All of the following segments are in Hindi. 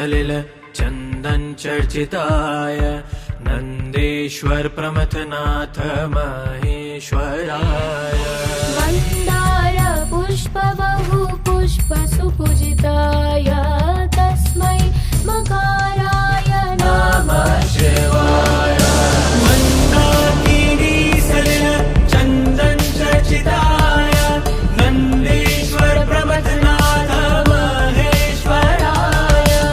सलिल चंदन चर्चिताय नंदेश्वर प्रमथनाथ महेश्वराय मंदार पुष्प बहु पुष्प सुपूजिताय तस्मै मकाराय नमः शिवाय मंदाकिनी सलिल चंदन चर्चिताय नंदेश्वर प्रमथनाथ महेश्वराय।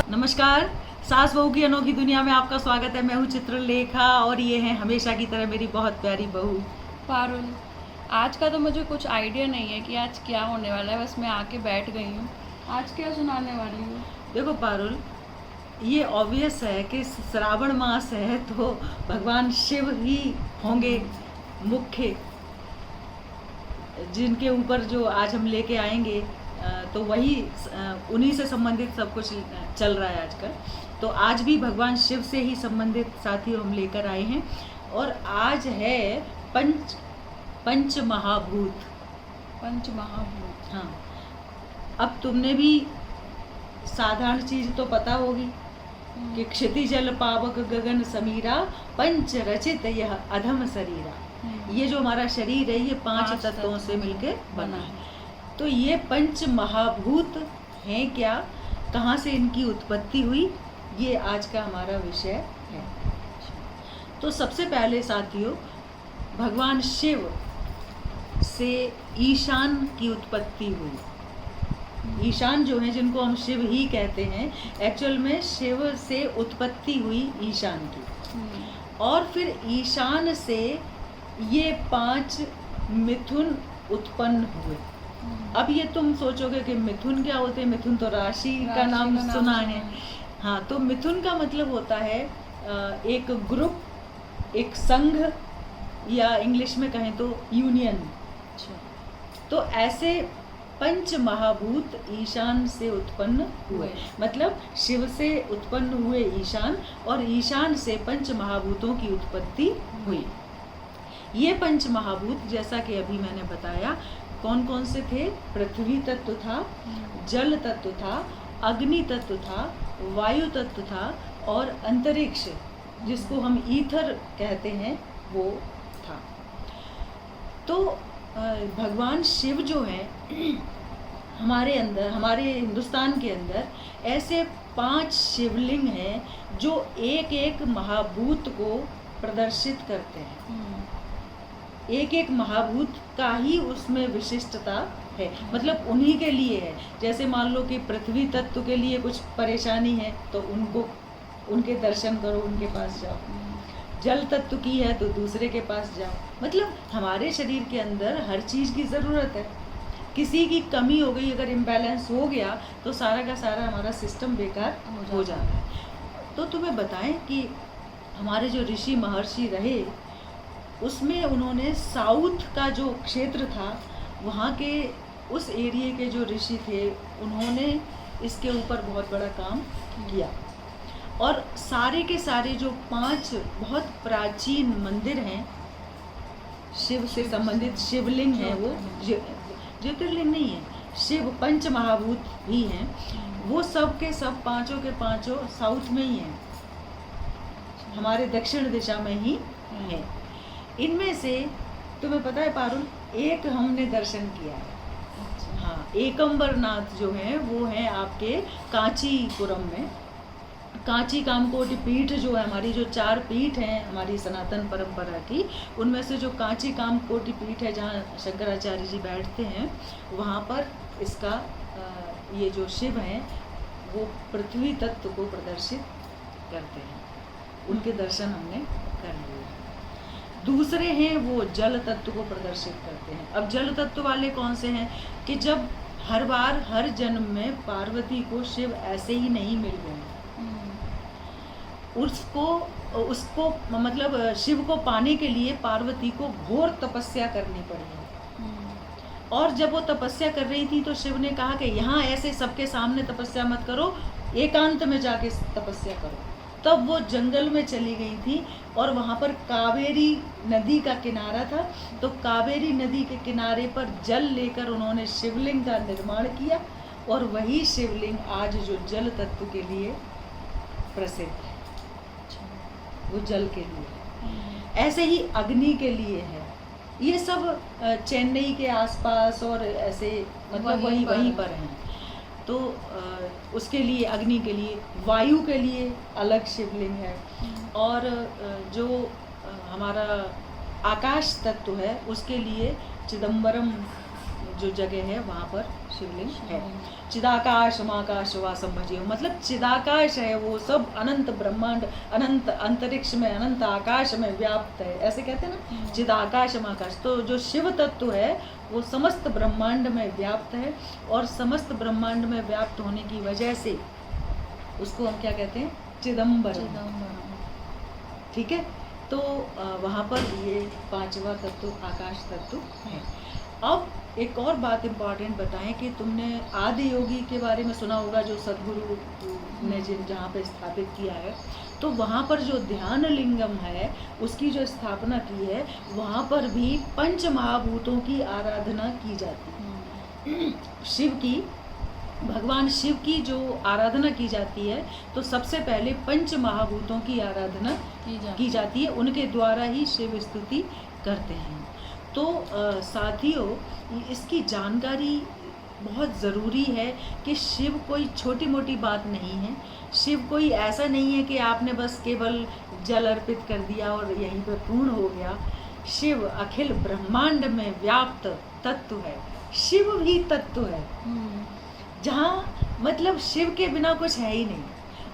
नमस्कार, सास बहू की अनोखी दुनिया में आपका स्वागत है। मैं हूँ चित्रलेखा और ये है हमेशा की तरह मेरी बहुत प्यारी बहू पारुल। आज का तो मुझे कुछ आइडिया नहीं है कि आज क्या होने वाला है, बस मैं आके बैठ गई हूँ। आज क्या सुनाने वाली हूँ? देखो पारुल, ये ऑब्वियस है कि श्रावण मास है तो भगवान शिव ही होंगे मुख्य, जिनके ऊपर जो आज हम लेके आएंगे तो वही उन्हीं से संबंधित सब कुछ चल रहा है आजकल। तो आज भी भगवान शिव से ही संबंधित साथी हम लेकर आए हैं और आज है पंच महाभूत। पंच महाभूत। हाँ, अब तुमने भी साधारण चीज तो पता होगी कि क्षिति जल पावक गगन समीरा पंच रचित यह अधम शरीरा। ये जो हमारा शरीर है ये पांच तत्वों से मिलकर बना है। तो ये पंच महाभूत हैं क्या, कहाँ से इनकी उत्पत्ति हुई, ये आज का हमारा विषय है। तो सबसे पहले साथियों, भगवान शिव से ईशान की उत्पत्ति हुई। ईशान जो है, जिनको हम शिव ही कहते हैं, एक्चुअल में शिव से उत्पत्ति हुई ईशान की। और फिर ईशान से ये 5 मिथुन उत्पन्न हुए। अब ये तुम सोचोगे कि मिथुन क्या होते हैं? मिथुन तो राशि का नाम सुना है। हाँ, तो मिथुन का मतलब होता है एक ग्रुप, एक संघ, या इंग्लिश में कहें तो यूनियन। तो ऐसे पंच महाभूत ईशान से उत्पन्न हुए, मतलब शिव से उत्पन्न हुए ईशान, और ईशान से पंच महाभूतों की उत्पत्ति हुई। ये पंच महाभूत, जैसा कि अभी मैंने बताया, कौन कौन से थे? पृथ्वी तत्व था, जल तत्व था, अग्नि तत्व था, वायु तत्व था, और अंतरिक्ष जिसको हम ईथर कहते हैं वो था। तो भगवान शिव जो है, हमारे अंदर, हमारे हिंदुस्तान के अंदर ऐसे 5 शिवलिंग हैं जो एक एक महाभूत को प्रदर्शित करते हैं। एक एक महाभूत का ही उसमें विशिष्टता है, मतलब उन्हीं के लिए है। जैसे मान लो कि पृथ्वी तत्व के लिए कुछ परेशानी है तो उनके दर्शन करो, उनके पास जाओ। जल तत्व की है तो दूसरे के पास जाओ। मतलब हमारे शरीर के अंदर हर चीज़ की ज़रूरत है। किसी की कमी हो गई, अगर इम्बैलेंस हो गया तो सारा का सारा हमारा सिस्टम बेकार हो जाता है। तो तुम्हें बताएं कि हमारे जो ऋषि महर्षि रहे, उसमें उन्होंने साउथ का जो क्षेत्र था, वहाँ के उस एरिया के जो ऋषि थे, उन्होंने इसके ऊपर बहुत बड़ा काम किया। और सारे के सारे जो 5 बहुत प्राचीन मंदिर हैं शिव से संबंधित, शिवलिंग हैं, वो ज्योतिर्लिंग नहीं है, शिव पंच महाभूत ही हैं, वो सब के सब पांचों के पांचों साउथ में ही हैं, हमारे दक्षिण दिशा में ही हैं। इनमें से तुम्हें पता है पारुल, एक हमने दर्शन किया है। हाँ, एकम्बरनाथ जो है वो है आपके कांचीपुरम में। कांची कामकोटि पीठ जो है, हमारी जो 4 पीठ हैं हमारी सनातन परंपरा की, उनमें से जो कांची कामकोटि पीठ है, जहाँ शंकराचार्य जी बैठते हैं, वहाँ पर इसका ये जो शिव हैं वो पृथ्वी तत्व को प्रदर्शित करते हैं। उनके दर्शन हमने कर लिए। दूसरे हैं वो जल तत्व को प्रदर्शित करते हैं। अब जल तत्व वाले कौन से हैं कि जब हर बार हर जन्म में पार्वती को शिव ऐसे ही नहीं मिल गए, उसको मतलब शिव को पाने के लिए पार्वती को घोर तपस्या करनी पड़ी। और जब वो तपस्या कर रही थी तो शिव ने कहा कि यहाँ ऐसे सबके सामने तपस्या मत करो, एकांत में जाके तपस्या करो। तब वो जंगल में चली गई थी और वहाँ पर कावेरी नदी का किनारा था, तो कावेरी नदी के किनारे पर जल लेकर उन्होंने शिवलिंग का निर्माण किया और वही शिवलिंग आज जो जल तत्व के लिए प्रसिद्ध है, वो जल के लिए। ऐसे ही अग्नि के लिए है। ये सब चेन्नई के आसपास और ऐसे मतलब वहीं पर हैं। तो उसके लिए, अग्नि के लिए, वायु के लिए अलग शिवलिंग है। और जो हमारा आकाश तत्व है उसके लिए चिदम्बरम जो जगह है वहाँ पर शिवलिंग है। चिदाकाश माकाश वासम भजियो, मतलब चिदाकाश है वो, सब अनंत ब्रह्मांड, अनंत अंतरिक्ष में, अनंत आकाश में व्याप्त है, ऐसे कहते हैं ना, चिदाकाश माकाश। तो जो शिव तत्व है वो समस्त ब्रह्मांड में व्याप्त है, और समस्त ब्रह्मांड में व्याप्त होने की वजह से उसको हम क्या कहते हैं, चिदम्बरम। ठीक है, तो वहाँ पर ये पांचवा तत्व आकाश तत्व है। अब एक और बात इम्पॉर्टेंट बताएं कि तुमने आदि योगी के बारे में सुना होगा, जो सदगुरु ने जहाँ पे स्थापित किया है। तो वहाँ पर जो ध्यान लिंगम है उसकी जो स्थापना की है, वहाँ पर भी पंच महाभूतों की आराधना की जाती है। शिव की, भगवान शिव की जो आराधना की जाती है, तो सबसे पहले पंच महाभूतों की आराधना की जाती है, उनके द्वारा ही शिव स्तुति करते हैं। तो साथियों, इसकी जानकारी बहुत ज़रूरी है कि शिव कोई छोटी मोटी बात नहीं है। शिव कोई ऐसा नहीं है कि आपने बस केवल जल अर्पित कर दिया और यहीं पर पूर्ण हो गया। शिव अखिल ब्रह्मांड में व्याप्त तत्व है। शिव भी तत्व है, जहाँ मतलब शिव के बिना कुछ है ही नहीं।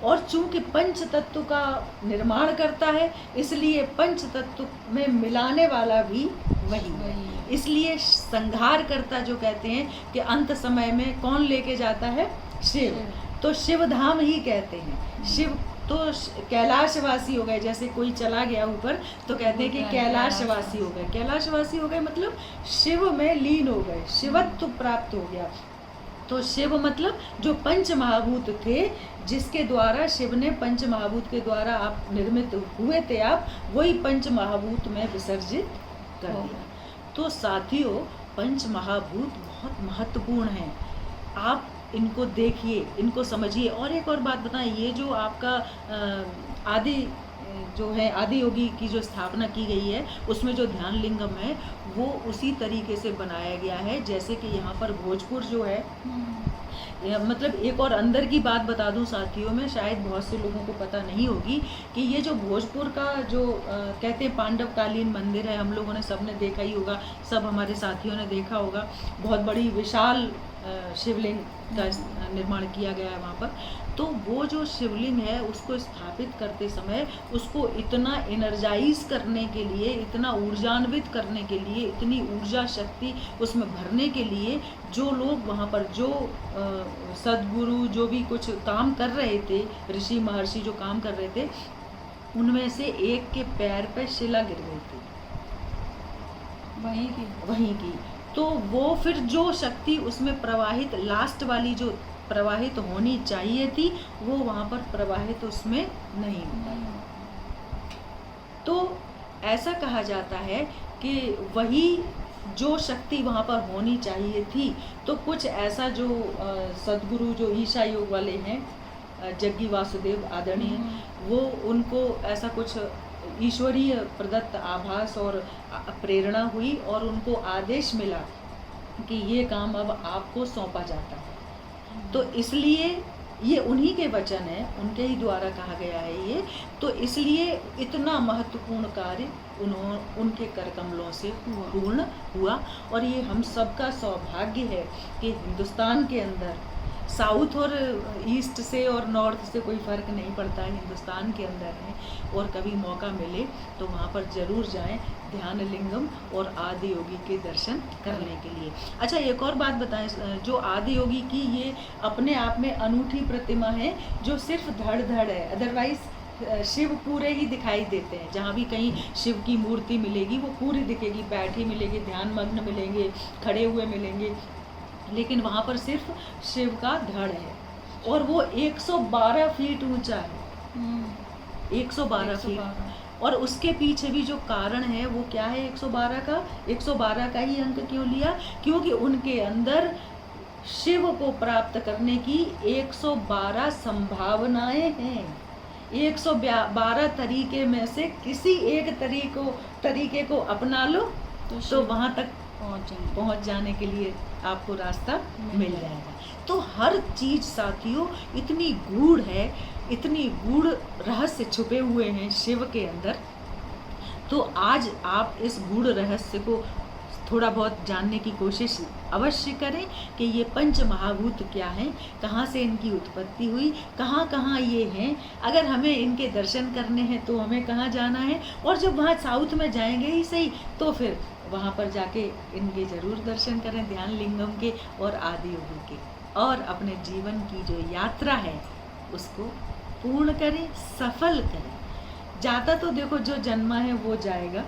और चूंकि पंच तत्व का निर्माण करता है, इसलिए पंच तत्व में मिलाने वाला भी वही है। इसलिए संहार करता जो कहते हैं कि अंत समय में कौन लेके जाता है, शिव। तो शिव धाम ही कहते हैं। शिव तो कैलाशवासी हो गए, जैसे कोई चला गया ऊपर तो कहते हैं कि कैलाशवासी हो गए। कैलाशवासी हो गए मतलब शिव में लीन हो गए, शिवत्व प्राप्त हो गया। तो शिव मतलब जो पंच महाभूत थे, जिसके द्वारा शिव ने, पंच महाभूत के द्वारा आप निर्मित हुए थे आप, वही पंच महाभूत में विसर्जित कर दिया। तो साथियों, पंच महाभूत बहुत महत्वपूर्ण हैं। आप इनको देखिए, इनको समझिए। और एक और बात बताएं, ये जो आपका आदि जो है, आदि योगी की जो स्थापना की गई है, उसमें जो ध्यान लिंगम है वो उसी तरीके से बनाया गया है जैसे कि यहाँ पर भोजपुर जो है। मतलब एक और अंदर की बात बता दूं साथियों में, शायद बहुत से लोगों को पता नहीं होगी कि ये जो भोजपुर का जो कहते हैं पांडवकालीन मंदिर है, हम लोगों ने सबने देखा ही होगा, सब हमारे साथियों ने देखा होगा। बहुत बड़ी विशाल शिवलिंग का निर्माण किया गया है वहाँ पर। तो वो जो शिवलिंग है उसको स्थापित करते समय उसको इतना एनर्जाइज करने के लिए, इतना ऊर्जान्वित करने के लिए, इतनी ऊर्जा शक्ति उसमें भरने के लिए, जो लोग वहाँ पर, जो सदगुरु जो भी कुछ काम कर रहे थे, ऋषि महर्षि जो काम कर रहे थे, उनमें से एक के पैर पे शिला गिर गई थी, वहीं की। तो वो फिर जो शक्ति उसमें प्रवाहित, लास्ट वाली जो प्रवाहित होनी चाहिए थी, वो वहाँ पर प्रवाहित उसमें नहीं हुआ। तो ऐसा कहा जाता है कि वही जो शक्ति वहाँ पर होनी चाहिए थी, तो कुछ ऐसा जो सदगुरु जो ईशा योग वाले हैं, जग्गी वासुदेव आदरणीय, वो उनको ऐसा कुछ ईश्वरीय प्रदत्त आभास और प्रेरणा हुई और उनको आदेश मिला कि ये काम अब आपको सौंपा जाता है। तो इसलिए ये उन्हीं के वचन है, उनके ही द्वारा कहा गया है ये। तो इसलिए इतना महत्वपूर्ण कार्य उनके कर कमलों से पूर्ण हुआ। और ये हम सबका सौभाग्य है कि हिंदुस्तान के अंदर साउथ और ईस्ट से और नॉर्थ से कोई फ़र्क नहीं पड़ता है, हिंदुस्तान के अंदर है। और कभी मौका मिले तो वहाँ पर ज़रूर जाएं, ध्यान लिंगम और आदि योगी के दर्शन करने के लिए। अच्छा, एक और बात बताएं, जो आदि योगी की ये अपने आप में अनूठी प्रतिमा है, जो सिर्फ धड़ धड़ है, अदरवाइज शिव पूरे ही दिखाई देते हैं। जहाँ भी कहीं शिव की मूर्ति मिलेगी वो पूरी दिखेगी, बैठी मिलेगी, ध्यान मग्न मिलेंगे, खड़े हुए मिलेंगे, लेकिन वहाँ पर सिर्फ शिव का धड़ है। और वो 112 फीट ऊंचा है, 112 फीट। और उसके पीछे भी जो कारण है वो क्या है 112 का? 112 का ही अंक क्यों लिया? क्योंकि उनके अंदर शिव को प्राप्त करने की 112 संभावनाएं हैं। 112 तरीके में से किसी एक तरीके को अपना लो तो वहां तक पहुंच जाने के लिए आपको रास्ता मिल जाएगा। तो हर चीज साथियों इतनी गूढ़ है, इतनी गूढ़ रहस्य छुपे हुए हैं शिव के अंदर। तो आज आप इस गूढ़ रहस्य को थोड़ा बहुत जानने की कोशिश अवश्य करें कि ये पंच महाभूत क्या हैं, कहाँ से इनकी उत्पत्ति हुई, कहाँ कहाँ ये हैं। अगर हमें इनके दर्शन करने हैं तो हमें कहाँ जाना है, और जब वहाँ साउथ में जाएंगे ही सही तो फिर वहाँ पर जाके इनके ज़रूर दर्शन करें, ध्यान लिंगम के और आदि योगी के, और अपने जीवन की जो यात्रा है उसको पूर्ण करें, सफल करें। जाता तो देखो जो जन्मा है वो जाएगा,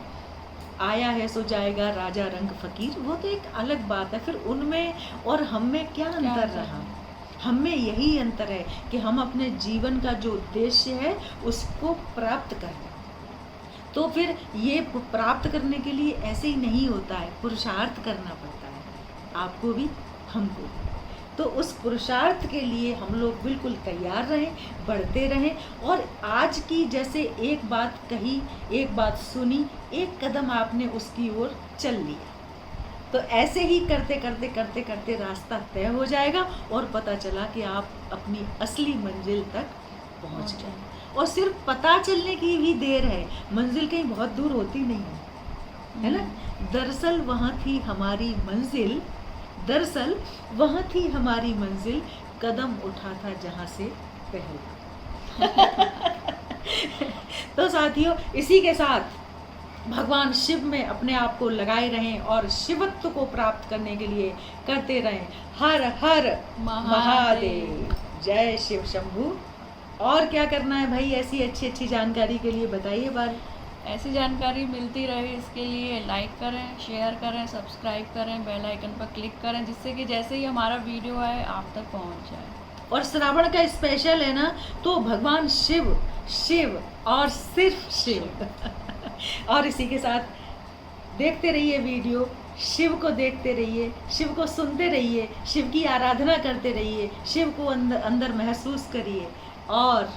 आया है सो जाएगा राजा रंग फकीर, वो तो एक अलग बात है। फिर उनमें और हम में क्या अंतर रहा? हम में यही अंतर है कि हम अपने जीवन का जो उद्देश्य है उसको प्राप्त करें। तो फिर ये प्राप्त करने के लिए ऐसे ही नहीं होता है, पुरुषार्थ करना पड़ता है, आपको भी हमको भी। तो उस पुरुषार्थ के लिए हम लोग बिल्कुल तैयार रहें, बढ़ते रहें। और आज की जैसे एक बात कही, एक बात सुनी, एक कदम आपने उसकी ओर चल लिया, तो ऐसे ही करते करते करते करते रास्ता तय हो जाएगा और पता चला कि आप अपनी असली मंजिल तक पहुंच गए। और सिर्फ पता चलने की भी देर है, मंजिल कहीं बहुत दूर होती नहीं है ना। दरअसल वहाँ थी हमारी मंजिल, दरअसल वहाँ थी हमारी मंजिल, कदम उठा था जहाँ से पहला। तो साथियों, इसी के साथ भगवान शिव में अपने आप को लगाए रहें और शिवत्व को प्राप्त करने के लिए करते रहें हर हर महादेव। जय शिव शंभू। और क्या करना है भाई ऐसी अच्छी अच्छी जानकारी के लिए बताइए बार। ऐसी जानकारी मिलती रहे इसके लिए लाइक करें, शेयर करें, सब्सक्राइब करें, बेल आइकन पर क्लिक करें, जिससे कि जैसे ही हमारा वीडियो आए आप तक पहुंच जाए। और श्रावण का स्पेशल है ना, तो भगवान शिव शिव और सिर्फ शिव। और इसी के साथ देखते रहिए वीडियो, शिव को देखते रहिए, शिव को सुनते रहिए, शिव की आराधना करते रहिए, शिव को अंदर महसूस करिए और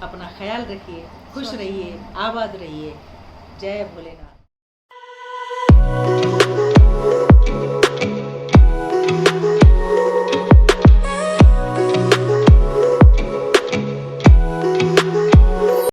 अपना ख्याल रखिए, खुश रहिए, आबाद रहिए। जय भोलेनाथ।